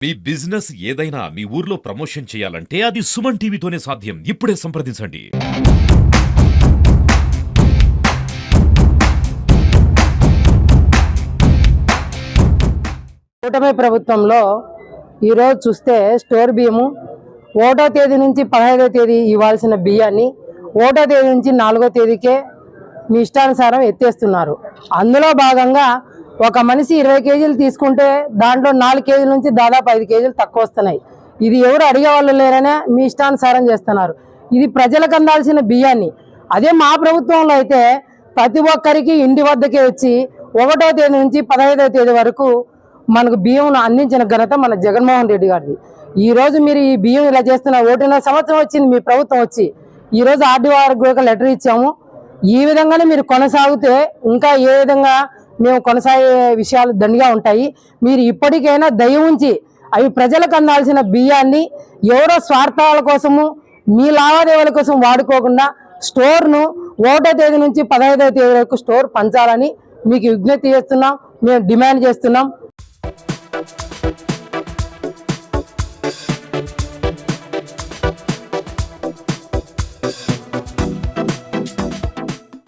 మీ business ఏదైనా మీ ఊర్లో promotion చేయాలంటే అది సుమన్ టీవీతోనే సాధ్యం. ఇప్పుడే సంప్రదించండి. కూటమి ప్రభుత్వంలో ఈరోజు చూస్తే స్టోర్ బియ్యము 1వ తేదీ నుంచి 15వ తేదీ ఇవ్వాల్సిన బియ్యాన్ని 1వ తేదీ నుంచి 4వ తేదీకే మీ ఇష్టానుసారం ఎత్తేస్తున్నారు. అందులో భాగంగా ఒక మనిషి 20 కేజీలు తీసుకుంటే దాంట్లో 4 కేజీల నుంచి దాదాపు 5 కేజీలు తక్కువ వస్తున్నాయి. ఇది ఎవరు అడిగేవాళ్ళు లేరనే మీ ఇష్టానుసారం చేస్తున్నారు. ఇది ప్రజలకు అందాల్సిన బియ్యాన్ని. అదే మా ప్రభుత్వంలో అయితే ప్రతి ఒక్కరికి ఇంటి వద్దకే వచ్చి 1వ తేదీ నుంచి 15వ తేదీ వరకు మనకు బియ్యం అందించిన ఘనత మన జగన్మోహన్ రెడ్డి గారిది. ఈ రోజు మీరు ఈ బియ్యం ఇలా చేస్తున్నారు. 1.5 సంవత్సరం వచ్చింది మీ ప్రభుత్వం వచ్చి. ఈ రోజు ఆర్డీఓ గారికి కూడా లెటర్ ఇచ్చాము. ఈ విధంగానే మీరు కొనసాగితే ఇంకా ఏ విధంగా మేము కొనసాగే విషయాలు దండిగా ఉంటాయి. మీరు ఇప్పటికైనా దయ ఉంచి అవి ప్రజలకు అందాల్సిన బియ్యాన్ని ఎవరో స్వార్థాల కోసము మీ లావాదేవీల కోసం వాడుకోకుండా స్టోర్ను 1వ తేదీ నుంచి 15వ తేదీ వరకు స్టోర్ పంచాలని మీకు విజ్ఞప్తి చేస్తున్నాం, మేము డిమాండ్ చేస్తున్నాం.